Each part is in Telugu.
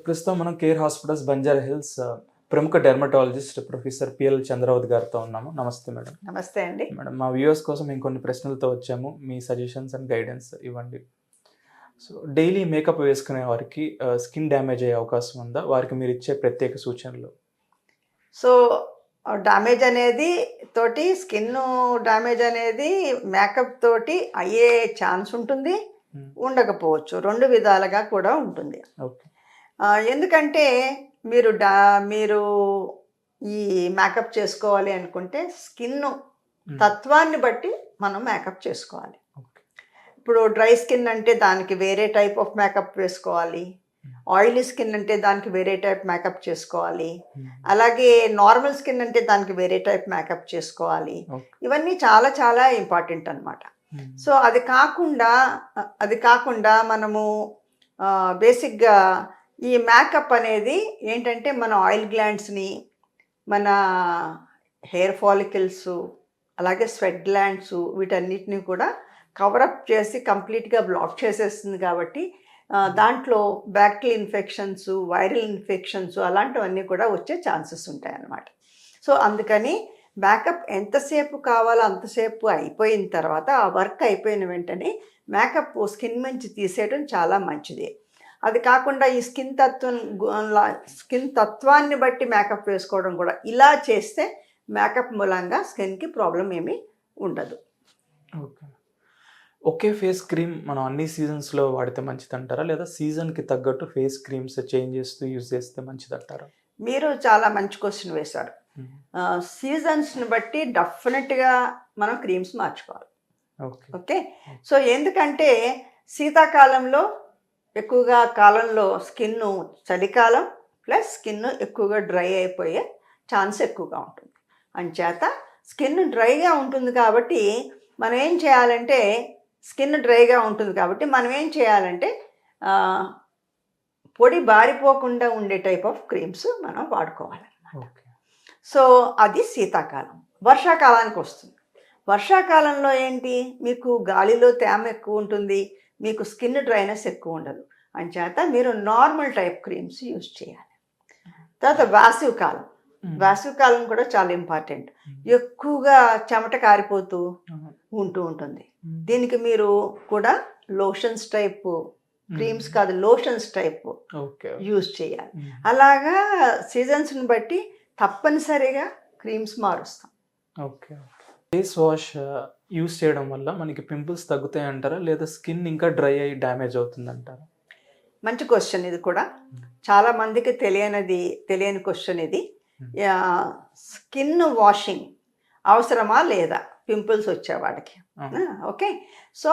ప్రస్తుతం మనం కేర్ హాస్పిటల్స్ బంజారా హిల్స్ ప్రముఖ డెర్మటాలజిస్ట్ ప్రొఫెసర్ పిఎల్ చంద్రవత్ గారితో ఉన్నాము. నమస్తే మేడం. నమస్తే అండి. మేడం, మా వ్యూవర్స్ కోసం మేము కొన్ని ప్రశ్నలతో వచ్చాము. మీ సజెషన్స్ అండ్ గైడెన్స్ ఇవ్వండి. సో డైలీ మేకప్ వేసుకునే వారికి స్కిన్ డ్యామేజ్ అయ్యే అవకాశం ఉందా? వారికి మీరు ఇచ్చే ప్రత్యేక సూచనలు. సో డ్యామేజ్ అనేది స్కిన్ డ్యామేజ్ అనేది మేకప్ తోటి అయ్యే ఛాన్స్ ఉంటుంది, ఉండకపోవచ్చు. రెండు విధాలుగా కూడా ఉంటుంది. ఓకే. ఎందుకంటే మీరు ఈ మేకప్ చేసుకోవాలి అనుకుంటే స్కిన్ తత్వాన్ని బట్టి మనం మేకప్ చేసుకోవాలి. ఇప్పుడు డ్రై స్కిన్ అంటే దానికి వేరే టైప్ ఆఫ్ మేకప్ వేసుకోవాలి. ఆయిలీ స్కిన్ అంటే దానికి వేరే టైప్ మేకప్ చేసుకోవాలి. అలాగే నార్మల్ స్కిన్ అంటే దానికి వేరే టైప్ మేకప్ చేసుకోవాలి. ఇవన్నీ చాలా చాలా ఇంపార్టెంట్ అన్నమాట. సో అది కాకుండా మనము బేసిక్గా ఈ మేకప్ అనేది ఏంటంటే మన ఆయిల్ గ్లాండ్స్ని, మన హెయిర్ ఫాలికల్స్, అలాగే స్వెట్ గ్లాండ్స్, వీటన్నిటిని కూడా కవరప్ చేసి కంప్లీట్గా బ్లాక్ చేసేస్తుంది. కాబట్టి దాంట్లో బ్యాక్టీరియల్ ఇన్ఫెక్షన్స్, వైరల్ ఇన్ఫెక్షన్స్ అలాంటివన్నీ కూడా వచ్చే ఛాన్సెస్ ఉంటాయి అన్నమాట. సో అందుకని మేకప్ ఎంతసేపు కావాలో అంతసేపు అయిపోయిన తర్వాత, ఆ వర్క్ అయిపోయిన వెంటనే మేకప్ స్కిన్ నుంచి తీసేయడం చాలా మంచిది. అది కాకుండా ఈ స్కిన్ తత్వాన్ని బట్టి మేకప్ వేసుకోవడం కూడా, ఇలా చేస్తే మేకప్ మూలంగా స్కిన్కి ప్రాబ్లం ఏమీ ఉండదు. ఓకే. ఒకే ఫేస్ క్రీమ్ మనం అన్ని సీజన్స్లో వాడితే మంచిది అంటారా, లేదా సీజన్కి తగ్గట్టు ఫేస్ క్రీమ్స్ చేంజ్ చేస్తూ యూజ్ చేస్తే మంచిది అంటారా? మీరు చాలా మంచి క్వశ్చన్ వేశారు. సీజన్స్ని బట్టి డెఫినెట్గా మనం క్రీమ్స్ మార్చుకోవాలి. ఓకే. సో ఎందుకంటే శీతాకాలంలో కాలంలో స్కిన్ చలికాలం ప్లస్ స్కిన్ ఎక్కువగా డ్రై అయిపోయే ఛాన్స్ ఎక్కువగా ఉంటుంది. అంచేత స్కిన్ డ్రైగా ఉంటుంది కాబట్టి మనం ఏం చేయాలంటే పొడి బారిపోకుండా ఉండే టైప్ ఆఫ్ క్రీమ్స్ మనం వాడుకోవాలన్నమాట. సో అది శీతాకాలం. వర్షాకాలానికి వస్తుంది. వర్షాకాలంలో ఏంటి, మీకు గాలిలో తేమ ఎక్కువ ఉంటుంది, మీకు స్కిన్ డ్రైనెస్ ఎక్కువ ఉండదు. అంచేత మీరు నార్మల్ టైప్ క్రీమ్స్ యూజ్ చేయాలి. తర్వాత వేసవి కాలం కూడా చాలా ఇంపార్టెంట్. ఎక్కువగా చెమట కారిపోతూ ఉంటుంది. దీనికి మీరు కూడా లోషన్స్ టైప్ క్రీమ్స్ కాదు, లోషన్స్ టైప్ యూజ్ చేయాలి. అలాగా సీజన్స్ని బట్టి తప్పనిసరిగా క్రీమ్స్ మారుస్తాం. ఓకే. ఫేస్ వాష్ యూజ్ చేయడం వల్ల మనకి పింపుల్స్ తగ్గుతాయి అంటారా, లేదా స్కిన్ ఇంకా డ్రై అయ్యి డ్యామేజ్ అవుతుంది అంటారా? మంచి క్వశ్చన్ ఇది కూడా. చాలా మందికి తెలియని క్వశ్చన్ ఇది. స్కిన్ వాషింగ్ అవసరమా లేదా పింపుల్స్ వచ్చేవాడికి? ఓకే. సో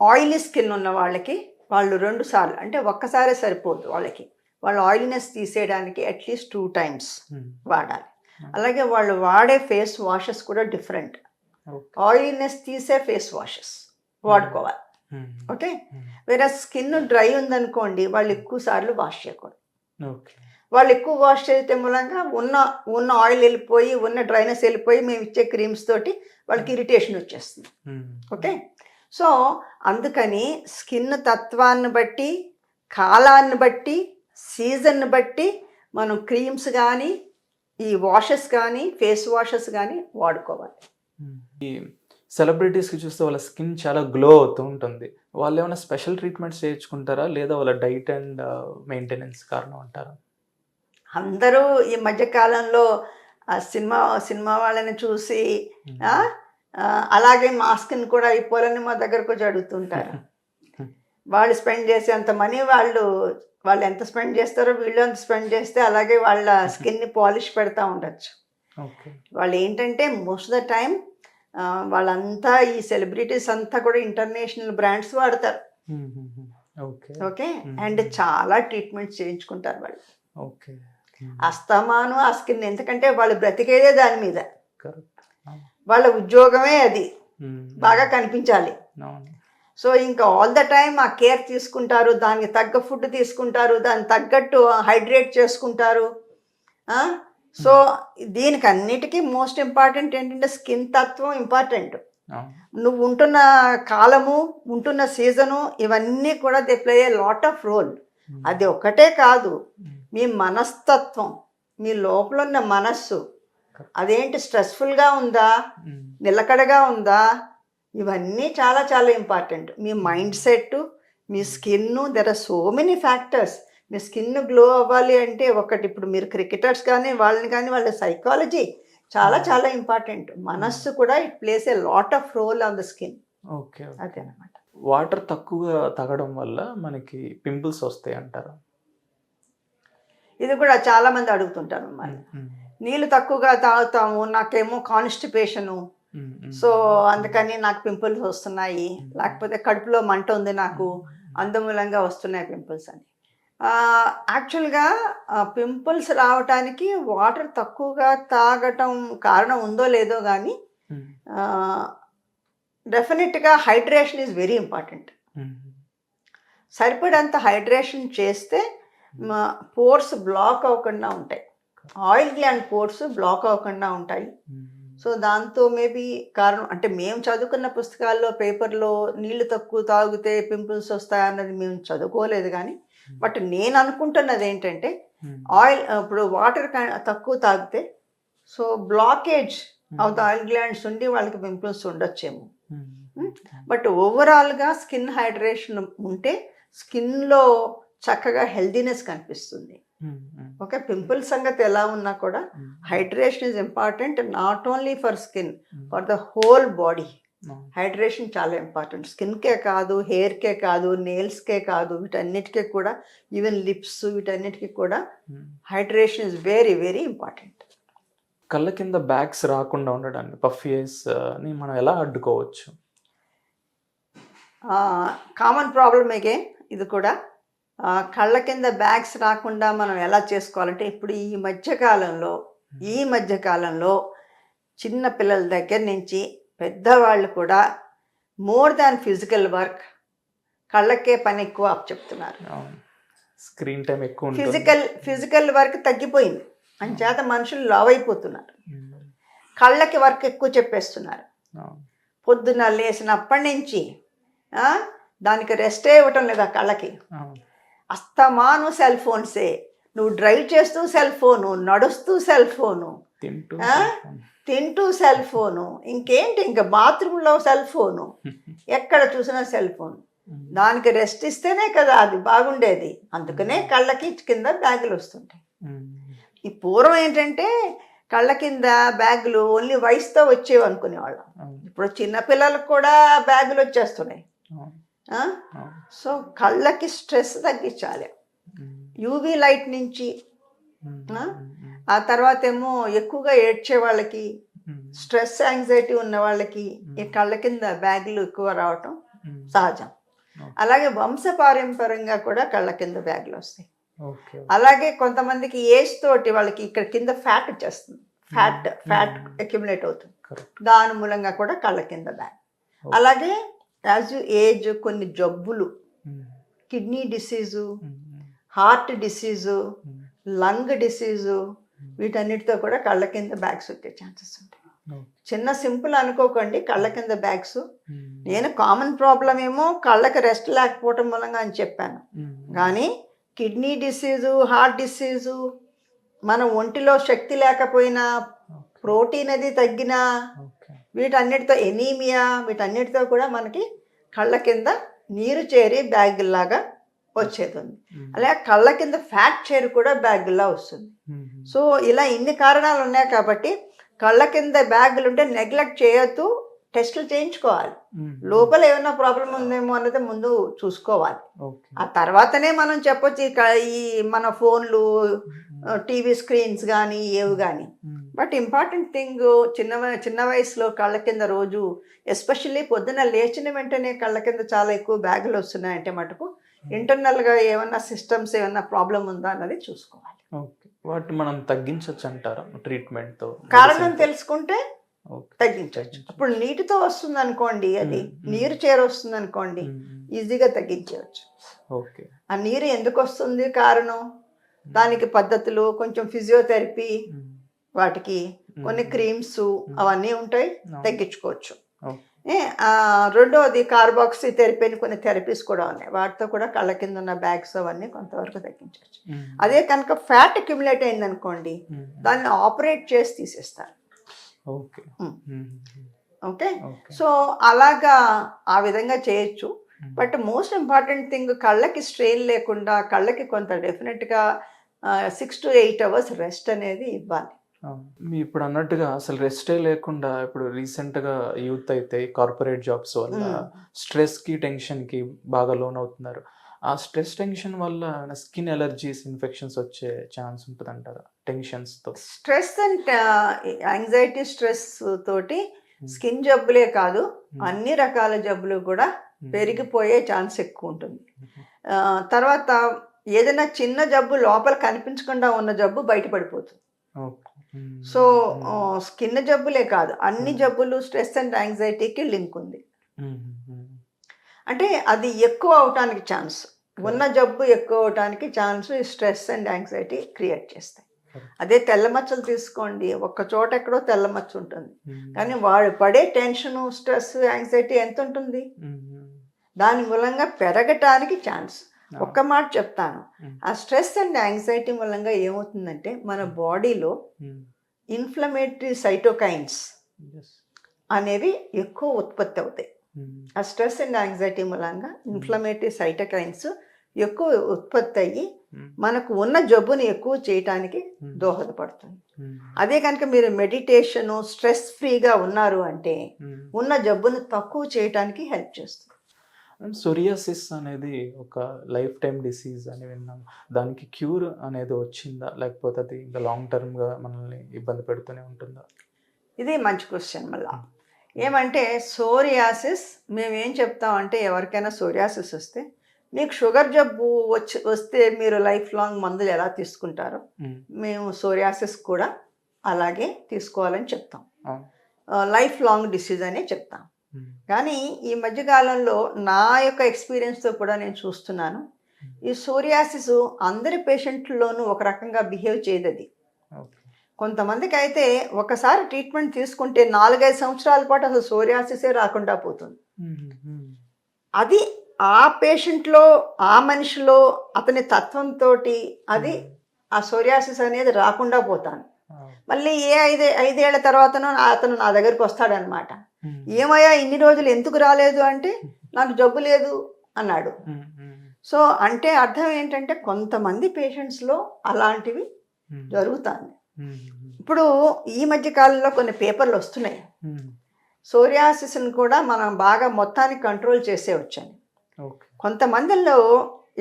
ఆయిలీ స్కిన్ ఉన్న వాళ్ళకి వాళ్ళు 2 సార్లు, అంటే ఒక్కసారే సరిపోదు వాళ్ళకి. వాళ్ళు ఆయిలీనెస్ తీసేయడానికి అట్లీస్ట్ 2 times వాడాలి. అలాగే వాళ్ళు వాడే ఫేస్ వాషెస్ కూడా డిఫరెంట్. ఆయిలీనెస్ తీసే ఫేస్ వాషెస్ వాడుకోవాలి. ఓకే. వేరే స్కిన్ డ్రై ఉందనుకోండి, వాళ్ళు ఎక్కువ సార్లు వాష్ చేయకూడదు. వాళ్ళు ఎక్కువ వాష్ చేసే మూలంగా ఉన్న ఆయిల్ వెళ్ళిపోయి, ఉన్న డ్రైనెస్ వెళ్ళిపోయి, మేము ఇచ్చే క్రీమ్స్ తోటి వాళ్ళకి ఇరిటేషన్ వచ్చేస్తుంది. ఓకే. సో అందుకని స్కిన్ తత్వాన్ని బట్టి, కాలాన్ని బట్టి, సీజన్ని బట్టి మనం క్రీమ్స్ కానీ, ఈ వాషెస్ కానీ, ఫేస్ వాషెస్ కానీ వాడుకోవాలి. ఈ సెలబ్రిటీస్కి చూస్తే వాళ్ళ స్కిన్ చాలా గ్లో అవుతూ ఉంటుంది. వాళ్ళు ఏమైనా స్పెషల్ ట్రీట్మెంట్స్ చేయించుకుంటారా, లేదా వాళ్ళ డైట్ అండ్ మెయింటెనెన్స్ కారణం అంటారా? అందరూ ఈ మధ్యకాలంలో సినిమా వాళ్ళని చూసి అలాగే మా స్కిన్ కూడా అయిపోవాలని మా దగ్గరకు వచ్చి అడుగుతుంటారు. వాళ్ళు స్పెండ్ చేసేంత మనీ వాళ్ళు ఎంత స్పెండ్ చేస్తారో వీళ్ళు అంత స్పెండ్ చేస్తే అలాగే వాళ్ళ స్కిన్ని పాలిష్ పెడతా ఉండొచ్చు. వాళ్ళు ఏంటంటే మోస్ట్ ఆఫ్ ద టైం వాళ్ళంతా ఈ సెలబ్రిటీస్ అంతా కూడా ఇంటర్నేషనల్ బ్రాండ్స్ వాడతారు. ఓకే. అండ్ చాలా ట్రీట్మెంట్స్ చేయించుకుంటారు వాళ్ళు. అస్తమాను ఆ స్కిన్, ఎందుకంటే వాళ్ళు బ్రతికేదే దాని మీద, వాళ్ళ ఉద్యోగమే అది, బాగా కనిపించాలి. సో ఇంకా ఆల్ ద టైమ్ ఆ కేర్ తీసుకుంటారు, దానికి తగ్గ ఫుడ్ తీసుకుంటారు, దానికి తగ్గట్టు హైడ్రేట్ చేసుకుంటారు. సో దీనికి అన్నిటికీ మోస్ట్ ఇంపార్టెంట్ ఏంటంటే స్కిన్ తత్వం ఇంపార్టెంట్. నువ్వు ఉంటున్న కాలము, ఉంటున్న సీజను, ఇవన్నీ కూడా they play a lot of role. అది ఒక్కటే కాదు, మీ మనస్తత్వం, మీ లోపల ఉన్న మనస్సు అదేంటి, స్ట్రెస్ఫుల్గా ఉందా, నిలకడగా ఉందా, ఇవన్నీ చాలా చాలా ఇంపార్టెంట్. మీ మైండ్ సెట్, మీ skin, there are so many factors. మీ స్కిన్ గ్లో అవ్వాలి అంటే ఒకటి, ఇప్పుడు మీరు క్రికెటర్స్ కానీ వాళ్ళని కానీ వాళ్ళ సైకాలజీ చాలా చాలా ఇంపార్టెంట్. మనస్సు కూడా it places a lot of role on the skin. Okay. అదేనమాట. వాటర్ తక్కువగా తాగడం వల్ల మనకి పింపుల్స్ వస్తాయి అంటారా? ఇది కూడా చాలా మంది అడుగుతుంటారు మమ్మల్ని. నీళ్ళు తక్కువగా తాగుతాము, నాకేమో కాన్స్టిపేషను, సో అందుకని నాకు పింపుల్స్ వస్తున్నాయి, లేకపోతే కడుపులో మంట ఉంది నాకు, అందుమూలంగా వస్తున్నాయి పింపుల్స్ అని. యాక్చువల్గా పింపుల్స్ రావటానికి వాటర్ తక్కువగా తాగటం కారణం ఉందో లేదో కానీ డెఫినెట్గా హైడ్రేషన్ ఈజ్ వెరీ ఇంపార్టెంట్. సరిపడంత హైడ్రేషన్ చేస్తే పోర్స్ బ్లాక్ అవ్వకుండా ఉంటాయి, ఆయిల్ గ్లాండ్ పోర్స్ బ్లాక్ అవ్వకుండా ఉంటాయి. సో దాంతో మేబీ కారణం అంటే, మేము చదువుకున్న పుస్తకాల్లో పేపర్లో నీళ్లు తక్కువ తాగితే పింపుల్స్ వస్తాయన్నది మేము చదువుకోలేదు కానీ, బట్ నేను అనుకుంటున్నది ఏంటంటే ఆయిల్, ఇప్పుడు వాటర్ తక్కువ తాగితే so blockage of the oil glands ఉండి వాళ్ళకి పింపుల్స్ ఉండొచ్చేమో. బట్ ఓవరాల్గా స్కిన్ హైడ్రేషన్ ఉంటే స్కిన్లో చక్కగా హెల్దీనెస్ కనిపిస్తుంది. ఓకే, పింపుల్ సంగతి ఎలా ఉన్నా కూడా hydration is important, not only for skin, for the whole body. Hydration చాలా ఇంపార్టెంట్, స్కిన్కే కాదు, హెయిర్కే కాదు, నెయిల్స్కే కాదు, వీటన్నిటికీ కూడా, ఈవెన్ లిప్స్, వీటన్నిటికీ కూడా hydration is very very important. కళ్ళ కింద బ్యాగ్స్ రాకుండా ఉండడానికి పఫ్ ఐస్ని మనం ఎలా అడ్డుకోవచ్చు? కామన్ ప్రాబ్లమ్ అగైన్ ఇది కూడా. కళ్ళ కింద బ్యాగ్స్ రాకుండా మనం ఎలా చేసుకోవాలంటే, ఇప్పుడు ఈ మధ్యకాలంలో చిన్న పిల్లల దగ్గర నుంచి పెద్దవాళ్ళు కూడా మోర్ దాన్ ఫిజికల్ వర్క్, కళ్ళకే పని ఎక్కువ చెప్తున్నారు. స్క్రీన్ టైం ఎక్కువ, ఫిజికల్ వర్క్ తగ్గిపోయింది, అంచేత మనుషులు లావ్ అయిపోతున్నారు, కళ్ళకి వర్క్ ఎక్కువ చెప్పేస్తున్నారు. పొద్దున్న లేచినప్పటి నుంచి దానికి రెస్టే ఇవ్వటం లేదు ఆ కళ్ళకి. అస్తమాను సెల్ ఫోన్సే, నువ్వు డ్రైవ్ చేస్తూ సెల్ ఫోను, నడుస్తూ సెల్ ఫోను, తింటూ సెల్ ఫోను, ఇంకేంటి ఇంకా బాత్రూంలో సెల్ ఫోను, ఎక్కడ చూసినా సెల్ ఫోన్. దానికి రెస్ట్ ఇస్తేనే కదా అది బాగుండేది. అందుకనే కళ్ళకి కింద బ్యాగులు వస్తుంటాయి. ఈ పూర్వం ఏంటంటే కళ్ళ కింద బ్యాగులు ఓన్లీ వయసుతో వచ్చేవి అనుకునేవాళ్ళం. ఇప్పుడు చిన్నపిల్లలకు కూడా బ్యాగులు వచ్చేస్తున్నాయి. సో కళ్ళకి స్ట్రెస్ తగ్గించాలి. యూవీ లైట్ నుంచి, ఆ తర్వాత ఏమో ఎక్కువగా ఏడ్చే వాళ్ళకి, స్ట్రెస్ యాంగ్జైటీ ఉన్న వాళ్ళకి ఈ కళ్ళ కింద బ్యాగులు ఎక్కువ రావటం సహజం. అలాగే వంశపారంపర్యంగా కూడా కళ్ళ కింద బ్యాగులు వస్తాయి. అలాగే కొంతమందికి ఏజ్ తోటి వాళ్ళకి ఇక్కడ కింద ఫ్యాట్ వచ్చేస్తుంది, ఫ్యాట్ అక్యుములేట్ అవుతుంది, దాని మూలంగా కూడా కళ్ళ కింద బ్యాగ్. అలాగే యాజ్ యూ ఏజ్ కొన్ని జబ్బులు, kidney disease, heart disease, lung disease, వీటన్నిటితో కూడా కళ్ళ కింద బ్యాగ్స్ వచ్చే ఛాన్సెస్ ఉంటాయి. చిన్న సింపుల్ అనుకోకండి కళ్ళ కింద బ్యాగ్స్. నేను కామన్ ప్రాబ్లం ఏమో కళ్ళకి రెస్ట్ లేకపోవటం మూలంగా అని చెప్పాను, కానీ కిడ్నీ డిసీజు, హార్ట్ డిసీజు, మన ఒంటిలో శక్తి లేకపోయినా, ప్రోటీన్ అది తగ్గినా, వీటన్నిటితో ఎనీమియా, వీటన్నిటితో కూడా మనకి కళ్ళ కింద నీరు చేరి బ్యాగుల్లాగా వచ్చేది ఉంది. అలాగే కళ్ళ కింద ఫ్యాట్ చేరి కూడా బ్యాగుల్లా వస్తుంది. సో ఇలా ఇన్ని కారణాలు ఉన్నాయి కాబట్టి కళ్ళ కింద బ్యాగులు ఉంటే నెగ్లెక్ట్ చేయొద్దు, టెస్టులు చేయించుకోవాలి. లోపల ఏమైనా ప్రాబ్లం ఉందేమో అన్నది ముందు చూసుకోవాలి. ఆ తర్వాతనే మనం చెప్పొచ్చు ఈ మన ఫోన్లు, టీవీ స్క్రీన్స్ కానీ ఏవి కానీ. బట్ ఇంపార్టెంట్ థింగ్, చిన్న వయసులో కళ్ళ కింద రోజు ఎస్పెషల్లీ పొద్దున లేచిన వెంటనే కళ్ళ కింద చాలా ఎక్కువ బ్యాగులు వస్తున్నాయంటే మటుకు ఇంటర్నల్గా ఏమన్నా సిస్టమ్స్ ఏమన్నా ప్రాబ్లం ఉందా అన్నది చూసుకోవాలి. వాటిని మనం తగ్గించవచ్చు అంటారా ట్రీట్మెంట్తో? కారణం తెలుసుకుంటే తగ్గించవచ్చు. ఇప్పుడు నీటితో వస్తుంది అనుకోండి, అది నీరు చేరొస్తుంది అనుకోండి, ఈజీగా తగ్గించవచ్చు. ఓకే, ఆ నీరు ఎందుకు వస్తుంది కారణం, దానికి పద్ధతులు, కొంచెం ఫిజియోథెరపీ, వాటికి కొన్ని క్రీమ్స్ అవన్నీ ఉంటాయి, తగ్గించుకోవచ్చు. రెండోది కార్బాక్సీ థెరపీ అని కొన్ని థెరపీస్ కూడా ఉన్నాయి, వాటితో కూడా కళ్ళ కింద ఉన్న బ్యాగ్స్ అవన్నీ కొంతవరకు తగ్గించవచ్చు. అదే కనుక ఫ్యాట్ అక్యుములేట్ అయిందనుకోండి, దాన్ని ఆపరేట్ చేసి తీసేస్తారు. ఓకే. ఓకే, సో అలాగా ఆ విధంగా చేయొచ్చు. బట్ మోస్ట్ ఇంపార్టెంట్ థింగ్, కళ్ళకి స్ట్రెయిన్ లేకుండా కళ్ళకి కొంత డెఫినెట్గా 6 to 8 hours రెస్ట్ అనేది ఇవ్వాలి. మీ ఇప్పుడు అన్నట్టుగా అసలు రెస్టే లేకుండా ఇప్పుడు రీసెంట్గా యూత్ అయితే కార్పొరేట్ జాబ్స్ వల్ల స్ట్రెస్కి టెన్షన్కి బాగా లోన్ అవుతున్నారు. ఆ స్ట్రెస్ టెన్షన్ వల్ల స్కిన్ ఎలర్జీస్ ఇన్ఫెక్షన్స్ వచ్చే ఛాన్స్ ఉంటుంది అంటారా టెన్షన్స్తో? స్ట్రెస్ అండ్ యాంగ్జైటీ స్ట్రెస్ తోటి స్కిన్ జబ్బులే కాదు, అన్ని రకాల జబ్బులు కూడా పెరిగిపోయే ఛాన్స్ ఎక్కువ ఉంటుంది. తర్వాత ఏదైనా చిన్న జబ్బు లోపల కనిపించకుండా ఉన్న జబ్బు బయటపడిపోతుంది. సో స్కిన్ జబ్బులే కాదు, అన్ని జబ్బులు స్ట్రెస్ అండ్ యాంగ్జైటీకి లింక్ ఉంది. అంటే అది ఎక్కువ అవటానికి ఛాన్స్, ఉన్న జబ్బు ఎక్కువ అవటానికి chance stress and anxiety create చేస్తాయి. అదే తెల్ల మచ్చలు తీసుకోండి, ఒక్క చోట ఎక్కడో తెల్ల మచ్చ ఉంటుంది, కానీ వాడు పడే టెన్షన్ స్ట్రెస్ యాంగ్జైటీ ఎంత ఉంటుంది, దాని మూలంగా పెరగటానికి ఛాన్స్. ఒక్క మాట చెప్తాను, ఆ స్ట్రెస్ అండ్ యాంగ్జైటీ మూలంగా ఏమవుతుందంటే మన బాడీలో ఇన్ఫ్లమేటరీ సైటోకైన్స్ అనేవి ఎక్కువ ఉత్పత్తి అవుతాయి. ఆ స్ట్రెస్ అండ్ యాంగ్జైటీ మూలంగా ఇన్ఫ్లమేటరీ సైటోకైన్స్ ఎక్కువ ఉత్పత్తి అయ్యి మనకు ఉన్న జబ్బుని ఎక్కువ చేయటానికి దోహదపడుతుంది. అదే కనుక మీరు మెడిటేషను స్ట్రెస్ ఫ్రీగా ఉన్నారు అంటే ఉన్న జబ్బుని తక్కువ చేయటానికి హెల్ప్ చేస్తుంది. సోరియాసిస్ అనేది ఒక లైఫ్ టైం డిసీజ్ అని విన్నాం, దానికి క్యూర్ అనేది వచ్చిందా, లేకపోతే అది ఇంకా లాంగ్ టర్మ్గా మనల్ని ఇబ్బంది పెడుతూనే ఉంటుందా? ఇది మంచి క్వశ్చన్. మళ్ళా ఏమంటే సోరియాసిస్ మేమేం చెప్తామంటే, ఎవరికైనా సోరియాసిస్ వస్తే మీకు షుగర్ జబ్బు వస్తే మీరు లైఫ్ లాంగ్ మందులు ఎలా తీసుకుంటారో మేము సోరియాసిస్ కూడా అలాగే తీసుకోవాలని చెప్తాం. లైఫ్ లాంగ్ డిసీజ్ అనే చెప్తాం. కానీ ఈ మధ్యకాలంలో నా యొక్క ఎక్స్పీరియన్స్తో కూడా నేను చూస్తున్నాను, ఈ సోరియాసిస్ అందరి పేషెంట్లలోనూ ఒక రకంగా బిహేవ్ చేయదు. అది కొంతమందికి అయితే ఒకసారి ట్రీట్మెంట్ తీసుకుంటే 4-5 సంవత్సరాల పాటు అసలు సోరియాసిసే రాకుండా పోతుంది. అది ఆ పేషెంట్లో ఆ మనిషిలో అతని తత్వంతో అది ఆ సోరియాసిస్ అనేది రాకుండా పోతాను. మళ్ళీ 5 ఏళ్ల తర్వాతనో అతను నా దగ్గరికి వస్తాడనమాట, ఏమయ్యా ఇన్ని రోజులు ఎందుకు రాలేదు అంటే నాకు జబ్బు లేదు అన్నాడు. సో అంటే అర్థం ఏంటంటే కొంతమంది పేషెంట్స్లో అలాంటివి జరుగుతుంది. ఇప్పుడు ఈ మధ్య కాలంలో కొన్ని పేపర్లు వస్తున్నాయి, సోరియాసిస్ని కూడా మనం బాగా మొత్తానికి కంట్రోల్ చేసే వచ్చాను. కొంతమందిలో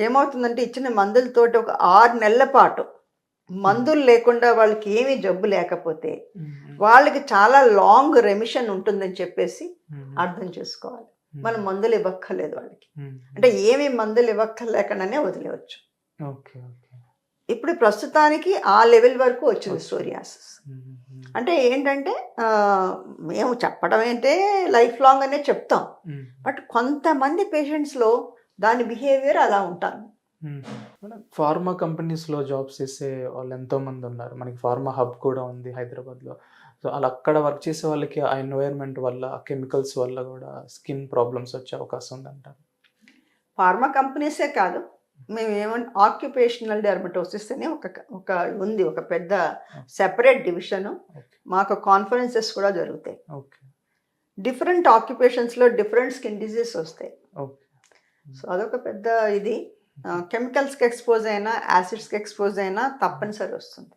ఏమవుతుందంటే ఇచ్చిన మందులతోటి ఒక 6 నెలల పాటు మందులు లేకుండా వాళ్ళకి ఏమీ జబ్బు లేకపోతే వాళ్ళకి చాలా లాంగ్ రెమిషన్ ఉంటుందని చెప్పేసి అర్థం చేసుకోవాలి. మనం మందులు ఇవ్వక్కర్లేదు వాళ్ళకి, అంటే ఏమి మందులు ఇవ్వక్కర్లేకనే వదిలేవచ్చు. ఇప్పుడు ప్రస్తుతానికి ఆ లెవెల్ వరకు వచ్చింది సోరియాసిస్. అంటే ఏంటంటే మేము చెప్పడం ఏంటే లైఫ్ లాంగ్ అనే చెప్తాం, బట్ కొంతమంది పేషెంట్స్లో దాని బిహేవియర్ అలా ఉంటారు. ఫార్మా కంపెనీస్లో జాబ్స్ చేసే వాళ్ళు ఎంతోమంది ఉన్నారు, మనకి ఫార్మా హబ్ కూడా ఉంది హైదరాబాద్లో. సో అలా అక్కడ వర్క్ చేసే వాళ్ళకి ఆ ఎన్వైర్న్మెంట్ వల్ల ఆ కెమికల్స్ వల్ల కూడా స్కిన్ ప్రాబ్లమ్స్ వచ్చే అవకాశం ఉందంటారు. ఫార్మా కంపెనీసే కాదు, మేము ఏమంటే ఆక్యుపేషనల్ డెర్మటోసిస్ అని ఒక ఉంది, ఒక పెద్ద సెపరేట్ డివిజను. మాకు కాన్ఫరెన్సెస్ కూడా జరుగుతాయి. డిఫరెంట్ ఆక్యుపేషన్స్లో డిఫరెంట్ స్కిన్ డిజీజెస్ వస్తాయి. సో అదొక పెద్ద ఇది. కెమికల్స్కి ఎక్స్పోజ్ అయినా యాసిడ్స్కి ఎక్స్పోజ్ అయినా తప్పనిసరి వస్తుంది.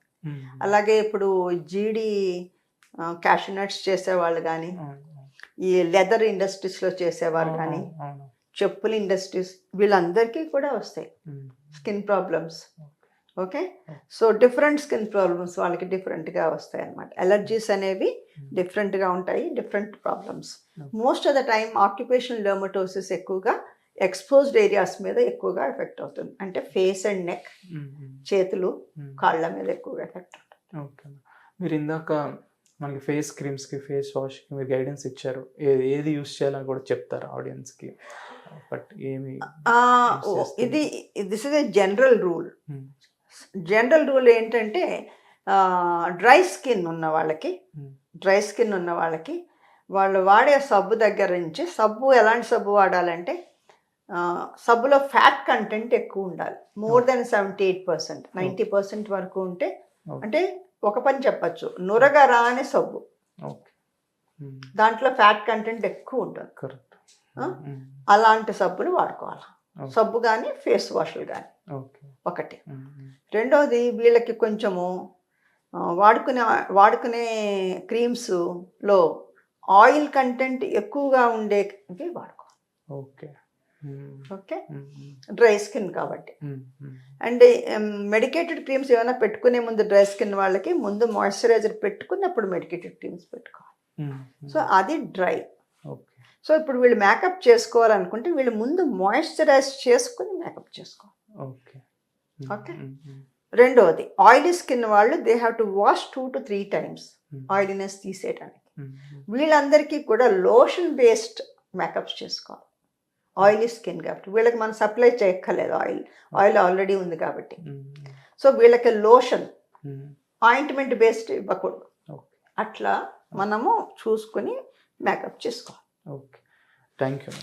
అలాగే ఇప్పుడు జీడి క్యాషూ నట్స్ చేసేవాళ్ళు కానీ, ఈ లెదర్ ఇండస్ట్రీస్లో చేసేవాళ్ళు కానీ, చెప్పుల ఇండస్ట్రీస్, వీళ్ళందరికీ కూడా వస్తాయి skin problems. Okay, so different skin problems వాళ్ళకి డిఫరెంట్గా వస్తాయి అన్నమాట. ఎలర్జీస్ అనేవి డిఫరెంట్గా ఉంటాయి, different problems. Most of the time occupational dermatosis ఎక్కువగా ఎక్స్పోజ్డ్ ఏరియాస్ మీద ఎక్కువగా ఎఫెక్ట్ అవుతుంది. అంటే ఫేస్ అండ్ నెక్, చేతులు, కాళ్ళ మీద ఎక్కువగా ఎఫెక్ట్ అవుతుంది. ఓకే, మీరు ఇందాక మనకి ఫేస్ క్రీమ్స్కి ఫేస్ వాష్కి మీరు గైడెన్స్ ఇచ్చారు, ఏది యూస్ చేయాలని కూడా చెప్తారు ఆడియన్స్కి. బట్ ఏమి this is a general rule. General rule ఏంటంటే డ్రై స్కిన్ ఉన్న వాళ్ళకి వాళ్ళు వాడే సబ్బు దగ్గర నుంచి, సబ్బు ఎలాంటి సబ్బు వాడాలంటే సబ్బులో ఫ్యాట్ కంటెంట్ ఎక్కువ ఉండాలి. మోర్ దెన్ 78%, 90% వరకు ఉంటే, అంటే ఒక పని చెప్పచ్చు, నురగ రాని సబ్బు, ఓకే. దాంట్లో ఫ్యాట్ కంటెంట్ ఎక్కువ ఉంటుంది. కరెక్ట్. అలాంటి సబ్బులు వాడుకోవాలి. సబ్బు కానీ ఫేస్ వాష్లు కానీ ఓకే. ఒకటి. రెండోది, వీళ్ళకి కొంచెము వాడుకునే క్రీమ్స్లో ఆయిల్ కంటెంట్ ఎక్కువగా ఉండేవి వాడుకోవాలి. ఓకే. ఓకే, డ్రై స్కిన్ కాబట్టి. అండ్ మెడికేటెడ్ క్రీమ్స్ ఏమైనా పెట్టుకునే ముందు డ్రై స్కిన్ వాళ్ళకి ముందు మాయిశ్చరైజర్ పెట్టుకుని అప్పుడు మెడికేటెడ్ క్రీమ్స్ పెట్టుకోవాలి. సో అది డ్రై. సో ఇప్పుడు వీళ్ళు మేకప్ చేసుకోవాలనుకుంటే వీళ్ళు ముందు మాయిశ్చరైజ్ చేసుకుని మేకప్ చేసుకోవాలి. ఓకే. రెండవది, ఆయిలీ స్కిన్ వాళ్ళు they have to wash 2 to 3 times ఆయిలీనెస్ తీసేయడానికి. వీళ్ళందరికీ కూడా లోషన్ బేస్డ్ మేకప్స్ చేసుకోవాలి. ఆయిలీ స్కిన్ కాబట్టి వీళ్ళకి మనం సప్లై చేయక్కర్లేదు, ఆయిల్ ఆల్రెడీ ఉంది కాబట్టి. సో వీళ్ళకి లోషన్, ఆయింట్మెంట్ బేస్డ్ ఇవ్వకూడదు. అట్లా మనము చూసుకుని మేకప్ చేసుకోవాలి. ఓకే. Thank you.